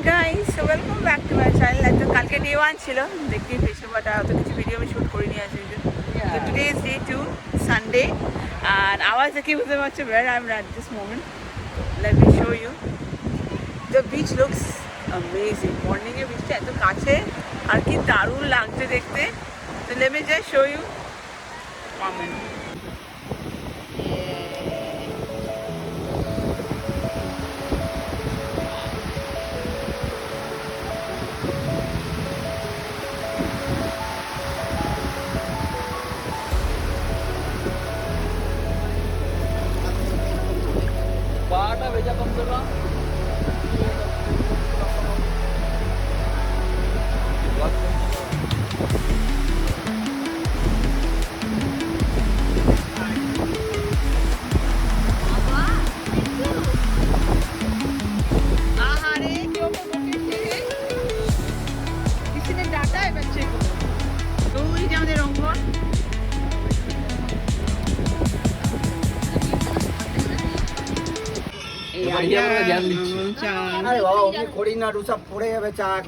Guys, welcome back to my channel. তো কালকে day 1 ছিল, দেখতেই পেয়েছো, বাট অত কিছু ভিডিও আমি শ্যুট করিনি আজ। তো টুডে ইজ ডে 2, সানডে। আর আওয়াজ দেখে বুঝতে পারছো where I am at this moment. Let me show you. The beach looks amazing. Morning এ বিচটা এত কাছে আর কি দারুণ লাগছে দেখতে। তো let me just show you. Comment. पाटा भेजा कम से कम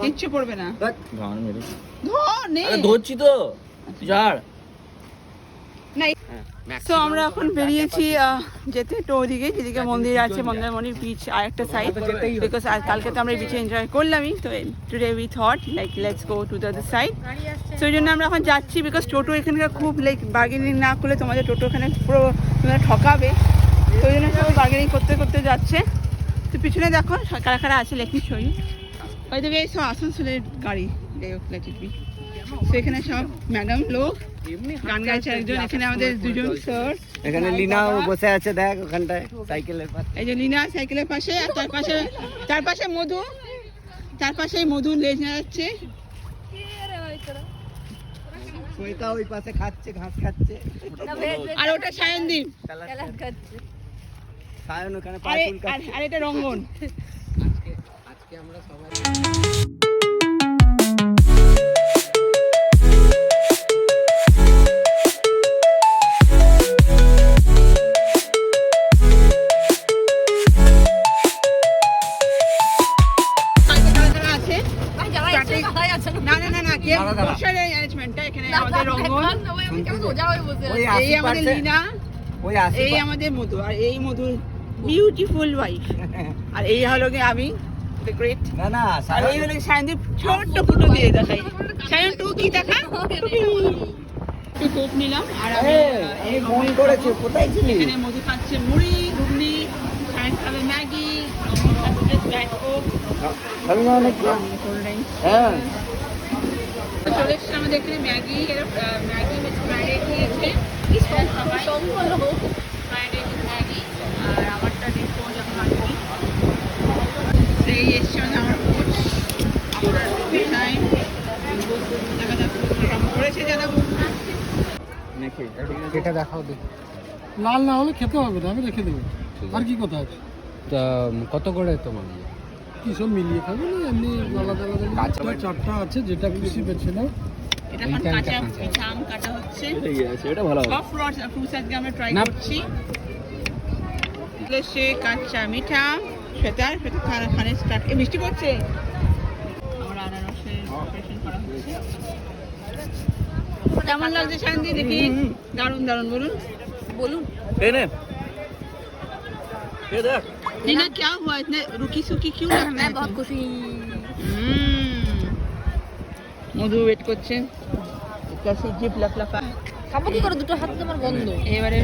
কিচ্ছু পড়বে না। ধরছি তো ঝাড়। তো আমরা এখন বেরিয়েছি যেতে একটু ওদিকে, যেদিকে মন্দির আছে, মন্দারমণি বিচ আর একটা সাইড, বিকজ কালকে তো আমরা বিচে এনজয় করলামই। তো today we thought like let's go to the other side. তো ওই জন্য আমরা এখন যাচ্ছি, বিকজ টোটো এখানকার খুব লাইক বার্গেনিং না করলে তোমাদের টোটো এখানে পুরো তোমরা ঠকাবে। তো ওই জন্য সবাই বার্গেনিং করতে করতে যাচ্ছে। তো পিছনে দেখো কারা কারা আছে, লেখি ছই ওই দিকে সব আসানসোলের গাড়ি, লেখি। তো এখানে সব ম্যাডাম লোক গান গাইছে একজন, এখানে আমাদের দুজন স্যার, এখানে লিনা বসে আছে দেখ ওখানটায় সাইকেলের পাশে। এই যে লিনা সাইকেলের পাশে, আর তার পাশে মধু, তার পাশে মধু লেজ নাড়াচ্ছে। ওইটা ওই পাশে খাচ্ছে, ঘাস খাচ্ছে। আর ওটা সায়নদীপ, সায়ন ওখানে আর এটা রঙ্গন। আজকে আমরা সবাই এই আমাদের মধু, আর এই মধুর বিউটিফুল ওয়াইফ, আর এই হলো কি আমি দ্য গ্রেট। না আর এই হলো সায়নদীপ, ছোট্ট ফুটো দিয়ে দেখাই। সায়ন টু কি দেখা, একটু কোপ নিলাম। আর আমি ফোন করেছি, কোথায় ছিলি? এখানে মধু খাচ্ছে মুড়ি ঘুগনি, সায়ন খাবে ম্যাগি, হ্যাঁ চলে এসছে আমাদের এখানে ম্যাগি। এরা ম্যাগি ফ্রাইড দিয়েছে সবাই, ফ্রাইড ম্যাগি। আর আমারটা দেখো যখন আসবি সেই এসছে আমার কোচ টাইম দেখা যাক করেছে জানাবো। এটা দেখাও দেখি। লাল না হলে খেতে হবে না, আমি রেখে দেবো। আর কি কথা আছে? তা কত করে তোমার? কি সব মিলিয়ে খাবে না এমনি আলাদা আলাদা? চারটা আছে, যেটা খুশি বেছে নাও। এটা এখন কাঁচা আম কাটা হচ্ছে, এটা ভালো সব ফ্রুটস আজকে আমরা ট্রাই করছি। সে কাঁচা মিঠা সেটা খানে স্টার্ট। মিষ্টি করছে, আমরা আনারসের অপারেশন করা হচ্ছে। কেমন লাগছে শান্তি দেখি? দারুণ দারুণ, বলুন বলুন। नीना क्या हुआ, इतने रुकी सुकी क्यों लगता है? मैं बहुत खुशी। মধু ওয়েট করছে, কাছে জিপ লাফলাফা খাবো কি করে, দুটো হাত তোমার বন্ধ। এবারে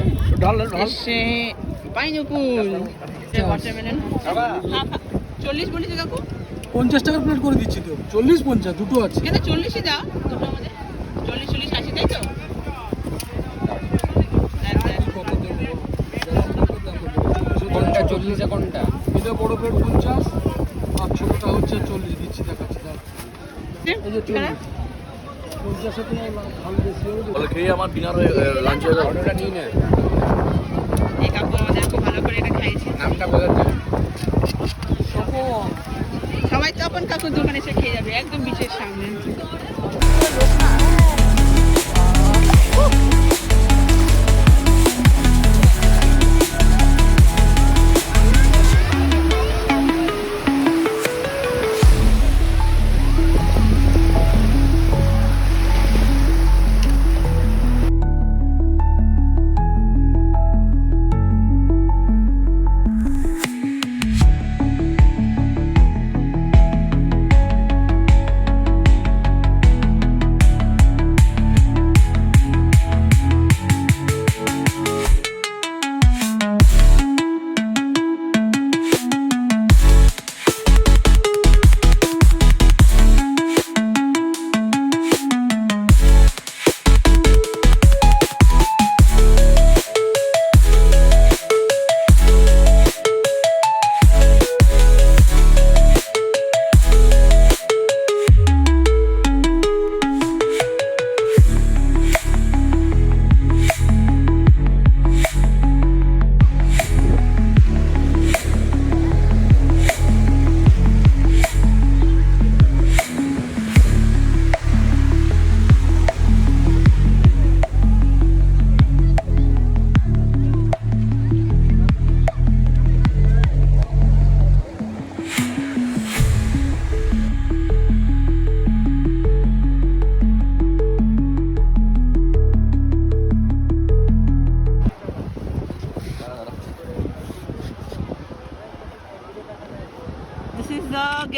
এসে পাইনাপল, ওয়াটারমেলন। 40 বলেছে কাকু, 50 টাকার প্লেট করে দিচ্ছি তো। 40-50 দুটো আছে। কেন 40ই দাও দুটো আমাদের। 40 80 তাই তো? কোনটা 40 কোনটা? এটা বড় প্লেট 50 আর ছোটটা হচ্ছে 40 দিচ্ছি, দেখাচ্ছি। এই যে 40 50 এ তোমার ভালো বেশি হবে। বলে খেয়ে আমার ডিনার হয়ে লাঞ্চ হয়ে গেল। অর্ডারটা নিয়ে নে। এই কাকু আমাদের খুব ভালো করে এটা খাইয়েছে। নামটা বলেছে সবাই তখন কাকুর দোকানে এসে খেয়ে যাবে, একদম বিচের সামনে।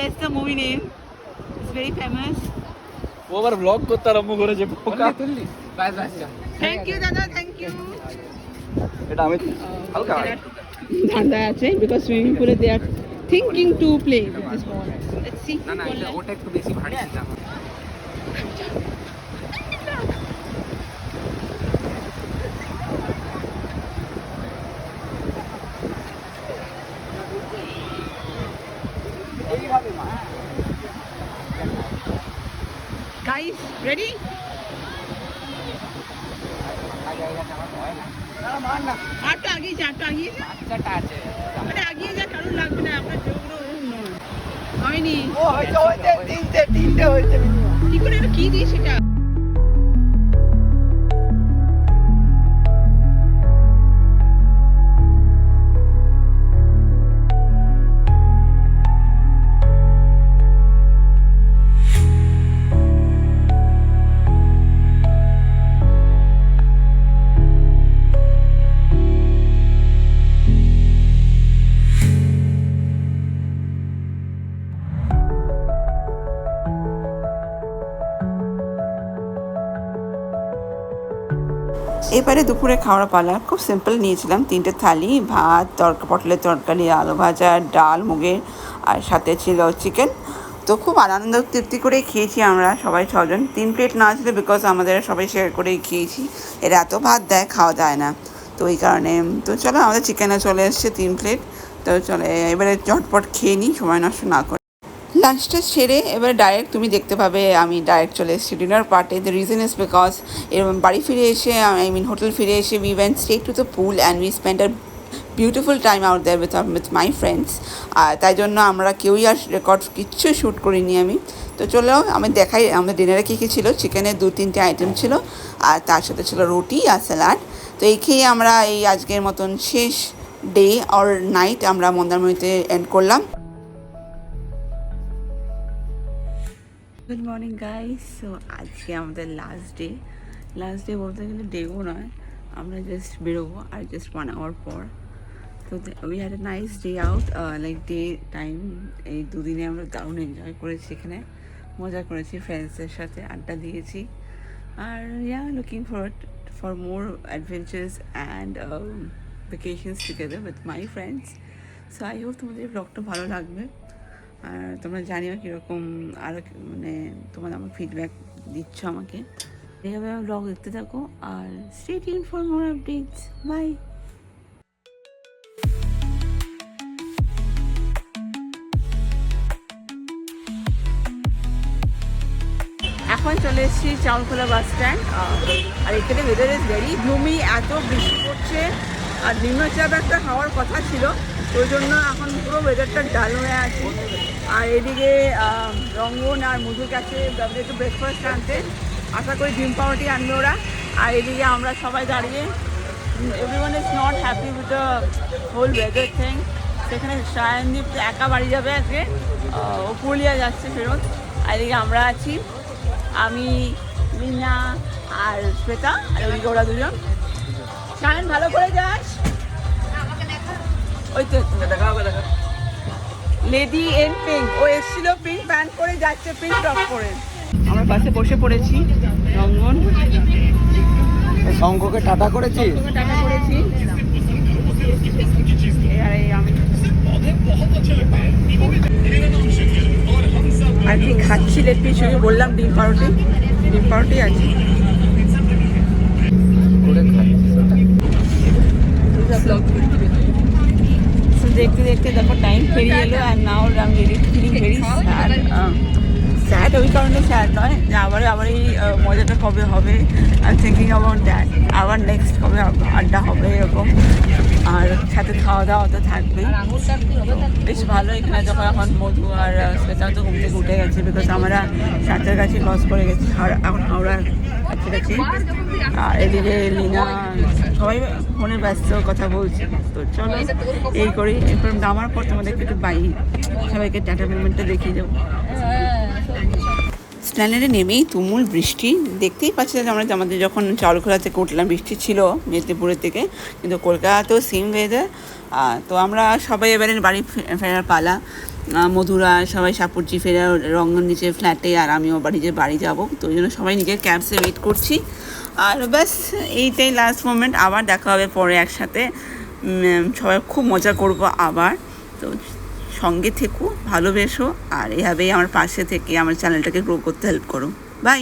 guess the movie name? It's very famous. ও আবার ব্লগ করতে আরম্ভ করেছে পোকা। Thank you, Dada. Thank you. এটা আমি হালকা ঠান্ডা আছে because swimming pool they are thinking to play with this ball. Let's see. ওটা একটু বেশি ভারী ছিল। Guys, ready? আটটা আগিয়ে যা, আটটা আগিয়ে যা। আরে আগিয়ে যা, কারণ লাগবে না, আপনার চোখগুলো হয়নি। ও হয়েছে তিনটে হয়েছে। কি করে এটা কি দিয়ে সেটা? এবারে দুপুরে খাওয়ার পালা খুব সিম্পল নিয়েছিলাম, 3টে থালি, ভাত, পটলের তরকারি, আলু ভাজা, ডাল মুগের, আর সাথে ছিল চিকেন। তো খুব আনন্দ তৃপ্তি করে খেয়েছি আমরা সবাই 6 জন। 3 প্লেট না ছিল বিকজ আমাদের সবাই শেয়ার করেই খেয়েছি, এরা এত ভাত দেয় খাওয়া যায় না, তো এই কারণে। তো চলো আমাদের চিকেনে চলে এসছে 3 প্লেট। তো চলে এবারে ঝটপট খেয়ে নিই, সময় নষ্ট না করে। লাঞ্চটা সেরে এবার ডাইরেক্ট তুমি দেখতে পাবে আমি ডাইরেক্ট চলে এসেছি ডিনার পার্টে। দ্য রিজন ইজ বিকজ এরকম বাড়ি ফিরে এসে, আই মিন হোটেল ফিরে এসে, we went straight to the pool and we spend a beautiful time out there with my friends. আর তাই জন্য আমরা কেউই আর রেকর্ড কিচ্ছু শ্যুট করিনি আমি। তো চলো আমি দেখাই আমাদের ডিনারে কী কী ছিল। চিকেনের 2-3টে আইটেম ছিল, আর তার সাথে ছিল রুটি আর স্যালাড। তো এই খেয়ে আমরা এই আজকের মতন শেষ ডে অর নাইট আমরা মন্দারমণিতে এন্ড করলাম। Good morning guys. সো আজকে আমাদের লাস্ট ডে বলতে গেলে ডেও নয়, আমরা জাস্ট বেরোবো আর জাস্ট 1 hour পর। তো we had a nice day out, like day time. এই 2 দিনে আমরা দারুণ এনজয় করেছি, এখানে মজা করেছি, ফ্রেন্ডসদের সাথে আড্ডা দিয়েছি। Are looking for more adventures and vacations together with my friends. So I hope তোমাদের ব্লগটা ভালো লাগবে, আর তোমরা জানিও কীরকম, আরও মানে তোমরা আমার ফিডব্যাক দিচ্ছ আমাকে। এইভাবে আমার ব্লগ দেখতে থাকো আর stay tune for more updates. Bye. এখন চলে এসেছি চাউলখোলা বাস স্ট্যান্ড, আর এখানে ওয়েদার ইজ ভেরি গ্লুমি, এত বৃষ্টি পড়ছে আর নিম্নচাপ একটা হওয়ার কথা ছিল, ওই জন্য এখন পুরো ওয়েদারটা ডাল হয়ে আছে। আর এদিকে রঙ্গন আর মধুর কাছে একটু ব্রেকফাস্ট আনতে, আশা করি ডিম পাউরুটি আনবে ওরা। আর এদিকে আমরা সবাই দাঁড়িয়ে, everyone is not happy with the whole weather thing. সেখানে সায়নদীপ একা বাড়ি যাবে আজকে, ও পুরুলিয়া যাচ্ছে ফেরত। আর এদিকে আমরা আছি, আমি, রিনা আর শ্বেতা, আর ওদিকে ওরা 2জন। সায়ন ভালো করে যাস, ওই তো দেখা লেডি ইন পিঙ্ক, ও এসেছিল পিঙ্ক প্যান্ট পরে, যাচ্ছে পিঙ্ক টপ পরে। আমরা বাসে বসে পড়েছি, রঙ্গন শঙ্ককে টাটা করেছি, টাকা করেছি। আমি আর কি খাচ্ছি লেট পিস, বললাম ডিম পাউরুটি আছে। দেখতে দেখতে দেখো টাইম পেরিয়ে এলো, আর now I am feeling very sad. ওই কারণে স্যাড নয় যে আবার এই মজাটা কবে হবে, I am thinking about that. আবার নেক্সট কবে আড্ডা হবে এরকম, আর সাথে খাওয়া দাওয়া তো থাকবেই। বেশ ভালো এখানে, যখন এখন মধু আর শ্বেতাও তো ঘুম থেকে উঠে গেছে, বিকজ আমরা সাঁতার কাছে লস করে গেছি, এখন হাওড়ার কাছাকাছি। আর এদিকে লিনা সবাই ফোনে ব্যস্ত কথা বলছে। তো চলো এই করি, এরপর নামার পর তোমাদেরকে একটু সবাইকে টাটা মুভমেন্টটা দেখিয়ে যাবো। স্ট্যান্ডার্ডে নেমেই তুমুল বৃষ্টি, দেখতেই পাচ্ছি যে আমাদের যখন চাউলখোলা থেকে উঠলাম বৃষ্টি ছিল মেদিনীপুরের থেকে, কিন্তু কলকাতাতেও সেম ওয়েদার। তো আমরা সবাই এবারে বাড়ি ফেরার পালা। মধুরা সবাই সাপুরজি ফেরা রঙ্গন নিচে ফ্ল্যাটে, আর আমিও বাড়ি যাব, তো ওই জন্য সবাই নিজের ক্যাবসে ওয়েট করছি। আর ব্যাস এইটাই লাস্ট মোমেন্ট, আবার দেখা হবে পরে একসাথে, সবাই খুব মজা করব আবার। তো সঙ্গে থেকো, ভালোবেসো, আর এভাবেই আমার পাশে থেকে আমার চ্যানেলটাকে গ্রো করতে হেল্প করো। বাই।